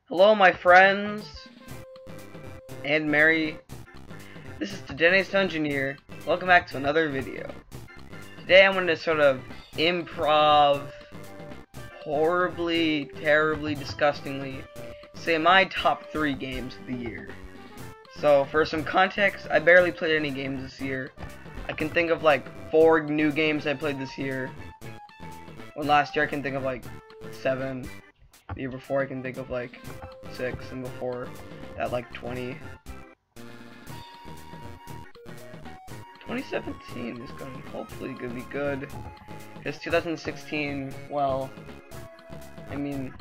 Hello, my friends, and Mary. This is Dennis Engineer. Welcome back to another video. Today I'm going to sort of improv, horribly, terribly, disgustingly, say my top 3 games of the year. So, for some context, I barely played any games this year. I can think of like 4 new games I played this year. When last year I can think of like 7. The year before I can think of like 6, and before that like 20. 2017 is going to hopefully be good. Because 2016, well, I mean,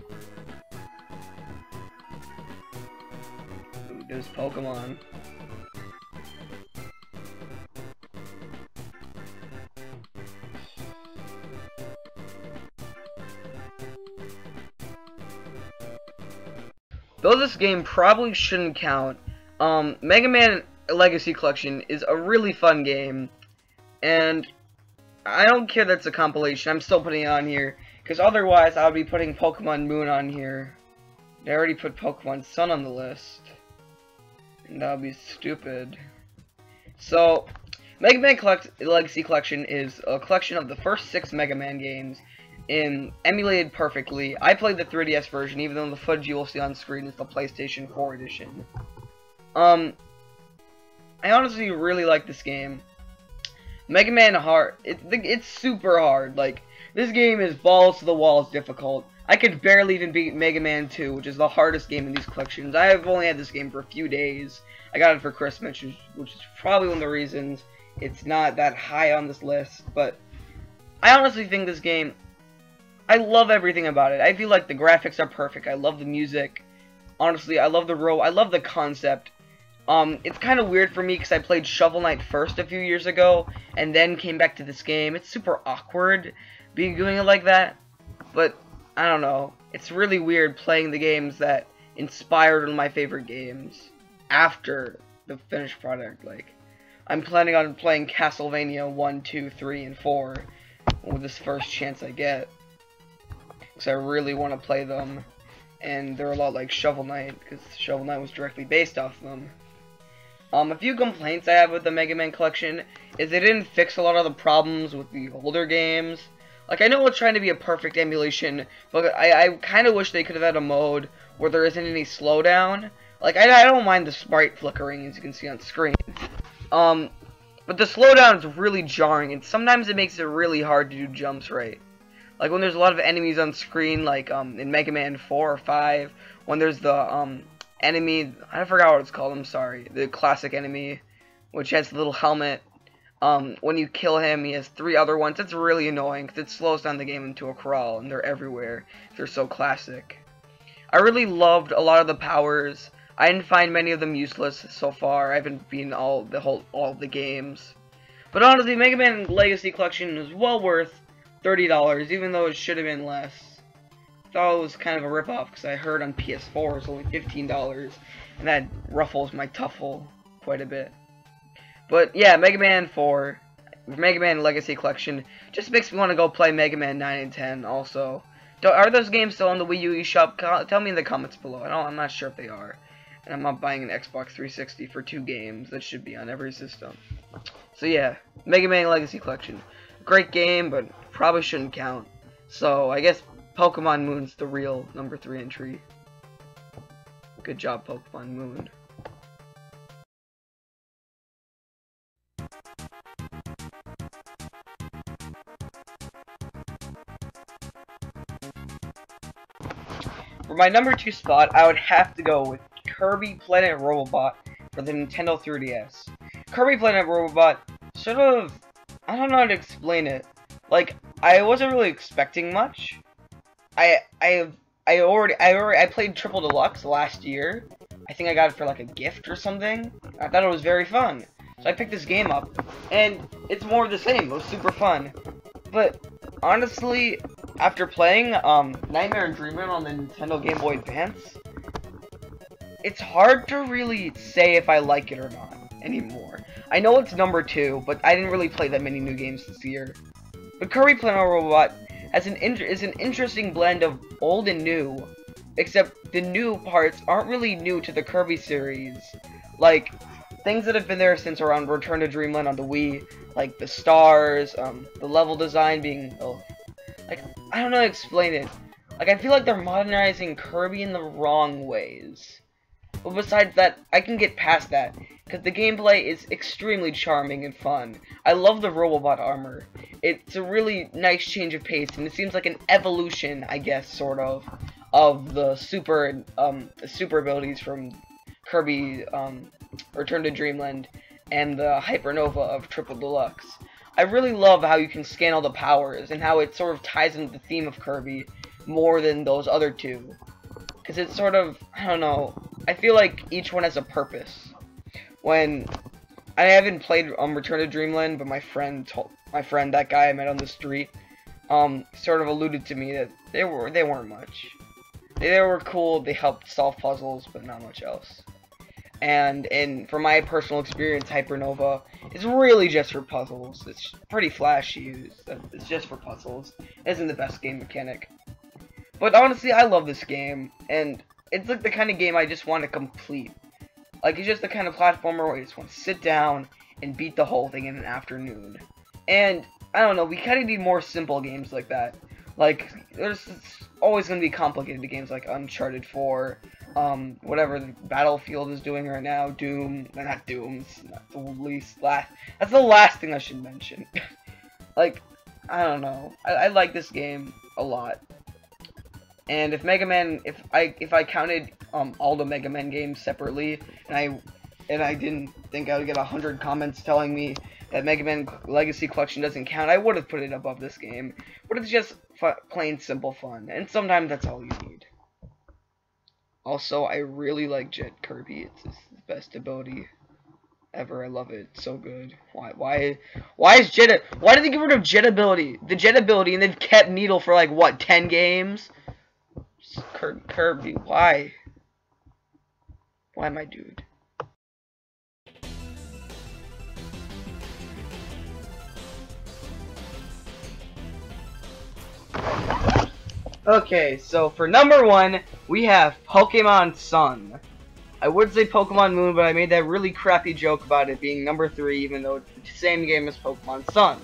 there's Pokemon. Though this game probably shouldn't count, Mega Man Legacy Collection is a really fun game, and I don't care that it's a compilation, I'm still putting it on here, because otherwise I would be putting Pokemon Moon on here. I already put Pokemon Sun on the list, and that would be stupid. So, Mega Man Legacy Collection is a collection of the first 6 Mega Man games, emulated perfectly. I played the 3DS version, even though the footage you will see on screen is the PlayStation 4 edition. I honestly really like this game. Mega Man hard. It's super hard. Like, this game is balls to the walls difficult. I could barely even beat Mega Man 2, which is the hardest game in these collections. I have only had this game for a few days. I got it for Christmas, which is probably one of the reasons it's not that high on this list. But I honestly think this game, I love everything about it. I feel like the graphics are perfect. I love the music. Honestly, I love the I love the concept. It's kind of weird for me because I played Shovel Knight first a few years ago and then came back to this game. It's super awkward doing it like that. But I don't know. It's really weird playing the games that inspired one of my favorite games after the finished product. Like, I'm planning on playing Castlevania 1, 2, 3, and 4 with this first chance I get, because I really want to play them, and they're a lot like Shovel Knight, because Shovel Knight was directly based off them. A few complaints I have with the Mega Man collection is they didn't fix a lot of the problems with the older games. Like, I know it's trying to be a perfect emulation, but I kind of wish they could have had a mode where there isn't any slowdown. Like, I don't mind the sprite flickering, as you can see on screen. But the slowdown is really jarring, and sometimes it makes it really hard to do jumps right. Like when there's a lot of enemies on screen, like in Mega Man 4 or 5, when there's the enemy, I forgot what it's called, I'm sorry, the classic enemy, which has the little helmet. When you kill him, he has 3 other ones. It's really annoying because it slows down the game into a crawl, and they're everywhere. They're so classic. I really loved a lot of the powers. I didn't find many of them useless so far. I haven't beaten all the games. But honestly, Mega Man Legacy Collection is well worth $30, even though it should have been less. I thought it was kind of a ripoff because I heard on PS4 it's only $15, and that ruffles my tuffle quite a bit. But yeah, Mega Man 4, Mega Man Legacy Collection, just makes me want to go play Mega Man 9 and 10 also. Are those games still on the Wii U eShop? Tell me in the comments below. I'm not sure if they are. And I'm not buying an Xbox 360 for 2 games. That should be on every system. So yeah, Mega Man Legacy Collection. Great game, but probably shouldn't count. So I guess Pokemon Moon's the real number 3 entry. Good job, Pokemon Moon. For my number 2 spot, I would have to go with Kirby Planet Robobot for the Nintendo 3DS. Kirby Planet Robobot sort of, I don't know how to explain it. Like, I wasn't really expecting much. I played Triple Deluxe last year. I think I got it for like a gift or something. I thought it was very fun. So I picked this game up, and it's more of the same. It was super fun. But honestly, after playing Nightmare and Dreamland on the Nintendo Game Boy Advance, it's hard to really say if I like it or not anymore. I know it's number 2, but I didn't really play that many new games this year. But Kirby Planet Robot is an interesting blend of old and new. except the new parts aren't really new to the Kirby series. Like, things that have been there since around Return to Dreamland on the Wii, like the stars, the level design being, like, I don't know how to explain it. Like, I feel like they're modernizing Kirby in the wrong ways. But besides that, I can get past that, because the gameplay is extremely charming and fun. I love the Robobot armor. It's a really nice change of pace, and it seems like an evolution, I guess, sort of the super abilities from Kirby, Return to Dreamland, and the Hypernova of Triple Deluxe. I really love how you can scan all the powers, and how it sort of ties into the theme of Kirby more than those other two. Because it's sort of, I don't know, I feel like each one has a purpose. When I haven't played Return to Dreamland, but my friend, that guy I met on the street, sort of alluded to me that they weren't much. They were cool, they helped solve puzzles, but not much else. And from my personal experience, Hypernova is really just for puzzles. It's pretty flashy. It's just for puzzles. It isn't the best game mechanic. But honestly, I love this game, and it's like the kind of game I just want to complete. Like, it's just the kind of platformer where you just want to sit down and beat the whole thing in an afternoon. And, I don't know, we kind of need more simple games like that. Like, there's always going to be complicated games like Uncharted 4, whatever the Battlefield is doing right now, Doom, not Doom, it's not that's the last thing I should mention. Like, I don't know, I like this game a lot. And if Mega Man, if I counted all the Mega Man games separately, and I didn't think I would get 100 comments telling me that Mega Man Legacy Collection doesn't count, I would have put it above this game. But it's just plain simple fun, and sometimes that's all you need. Also, I really like Jet Kirby. It's his best ability ever. I love it. It's so good. Why is Jet? Why did they get rid of Jet ability? The Jet ability, and they've kept Needle for like what, 10 games? Kirby, why? Why, my dude? Okay, so for number 1, we have Pokemon Sun. I would say Pokemon Moon, but I made that really crappy joke about it being number 3, even though it's the same game as Pokemon Sun.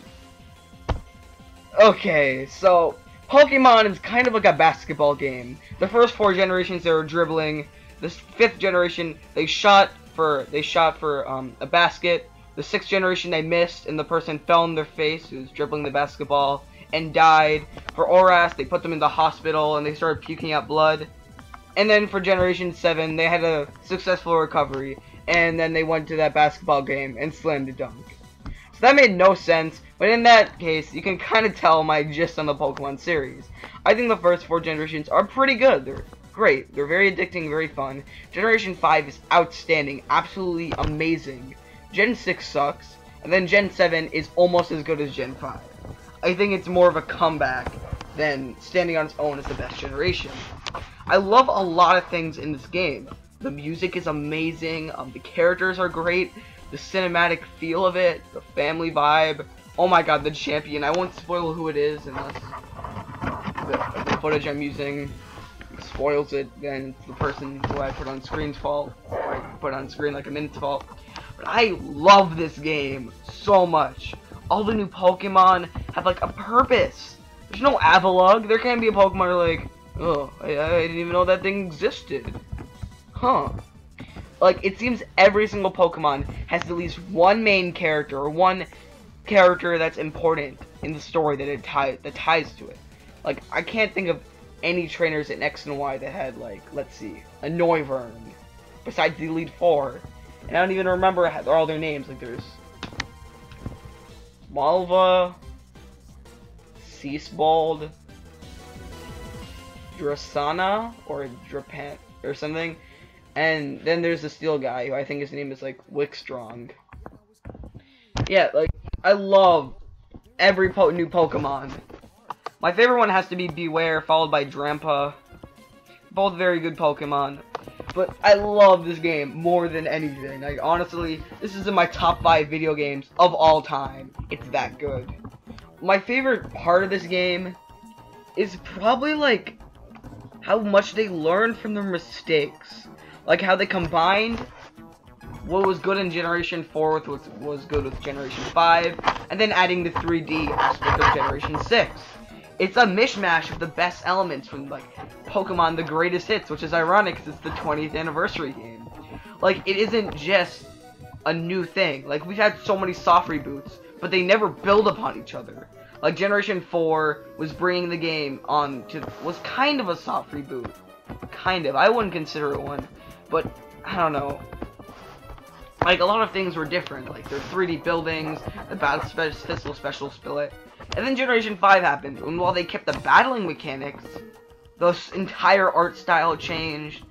Okay, so Pokemon is kind of like a basketball game. The first 4 generations they were dribbling. The 5th generation they shot for a basket. The 6th generation they missed and the person fell in their face who was dribbling the basketball and died. For Oras they put them in the hospital and they started puking out blood. And then for generation 7 they had a successful recovery and then they went to that basketball game and slammed a dunk. So that made no sense, but in that case, you can kind of tell my gist on the Pokemon series. I think the first 4 generations are pretty good. They're great. They're very addicting, very fun. Generation 5 is outstanding, absolutely amazing. Gen 6 sucks, and then Gen 7 is almost as good as Gen 5. I think it's more of a comeback than standing on its own as the best generation. I love a lot of things in this game. The music is amazing, the characters are great, the cinematic feel of it, the family vibe. Oh my god, the champion. I won't spoil who it is unless the footage I'm using spoils it, then it's the person who I put on screen's fault, or I put on screen like a minute's fault. But I love this game so much. All the new Pokemon have like a purpose. There's no Avalugg. There can't be a Pokemon like, oh, I didn't even know that thing existed. Huh. Like, it seems every single Pokemon has at least one main character, or one character that's important in the story that ties to it. Like, I can't think of any trainers in X and Y that had, like, let's see, a Noivern, besides the Elite Four. And I don't even remember all their names. Like, there's Malva, Seasbald, Drasana, or Drapan, or something. And then there's the Steel guy, who I think his name is, like, Wickstrong. Yeah, like, I love every new Pokemon. My favorite one has to be Beware, followed by Drampa. Both very good Pokemon. But I love this game more than anything. Like, honestly, this is in my top 5 video games of all time. It's that good. My favorite part of this game is probably, like, how much they learned from their mistakes. Like how they combined what was good in Generation 4 with what was good with Generation 5, and then adding the 3D aspect of Generation 6. It's a mishmash of the best elements from, like, Pokemon The Greatest Hits, which is ironic because it's the 20th anniversary game. Like, it isn't just a new thing. Like, we've had so many soft reboots, but they never build upon each other. Like, Generation 4 was bringing the game on to, was kind of a soft reboot. Kind of. I wouldn't consider it one, but, I don't know. Like, a lot of things were different. Like, their 3D buildings, the battle special split. And then Generation 5 happened, and while they kept the battling mechanics, the entire art style changed,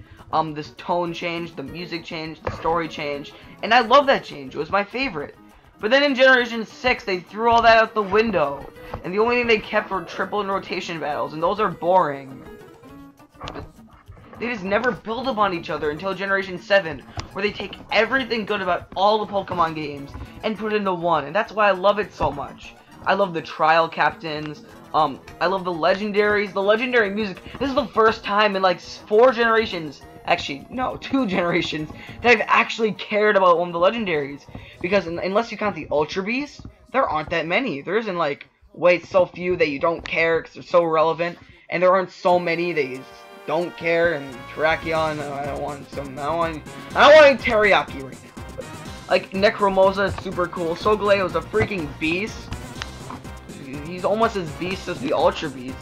this tone changed, the music changed, the story changed, and I love that change. It was my favorite. But then in Generation 6, they threw all that out the window, and the only thing they kept were triple and rotation battles, and those are boring. They just never build upon each other until Generation 7, where they take everything good about all the Pokemon games and put it into one, and that's why I love it so much. I love the trial captains, I love the legendaries, the legendary music. This is the first time in like 4 generations, actually, no, 2 generations, that I've actually cared about one of the legendaries. Because unless you count the Ultra Beasts, there aren't that many. There isn't like, wait, so few that you don't care because they're so relevant, and there aren't so many that you don't care. And Terrakion, I don't want teriyaki right now. But, like, Necromoza is super cool. Solgaleo is a freaking beast. He's almost as beast as the Ultra Beast.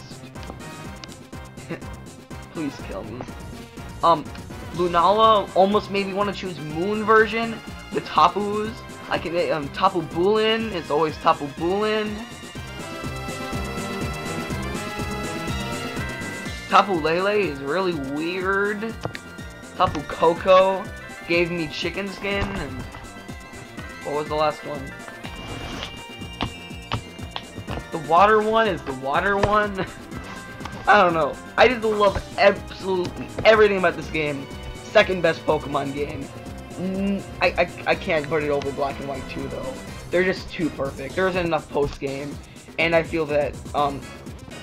Please kill me. Lunala almost made me want to choose Moon version. The Tapus. I can Tapu Bulin is always Tapu Bulin. Tapu Lele is really weird. Tapu Koko gave me chicken skin, and what was the last one? The water one is the water one. I don't know. I just love absolutely everything about this game. Second best Pokemon game. I can't put it over Black and White 2 though. They're just too perfect. There isn't enough post game, and I feel that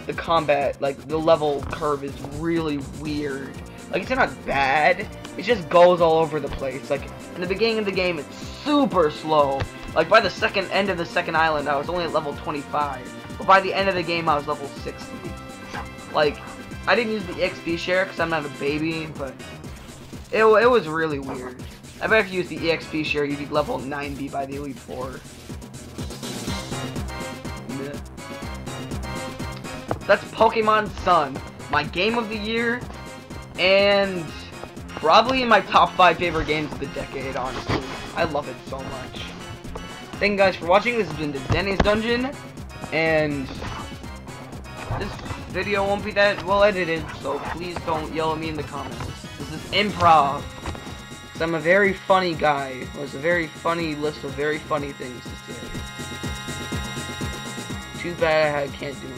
the combat, like the level curve, is really weird. Like, it's not bad. It just goes all over the place. Like, in the beginning of the game, it's super slow. Like, by the end of the second island, I was only at level 25. But by the end of the game, I was level 60. Like, I didn't use the XP share because I'm not a baby, but it was really weird. I bet if you use the EXP share, you'd be level 90 by the Elite Four. Yeah. That's Pokemon Sun, my game of the year, and probably in my top 5 favorite games of the decade, honestly. I love it so much. Thank you guys for watching. This has been the Denny's Dungeon, and this video won't be that well edited, so please don't yell at me in the comments. This is improv. Because I'm a very funny guy. There's a very funny list of very funny things to say. Too bad I can't do it.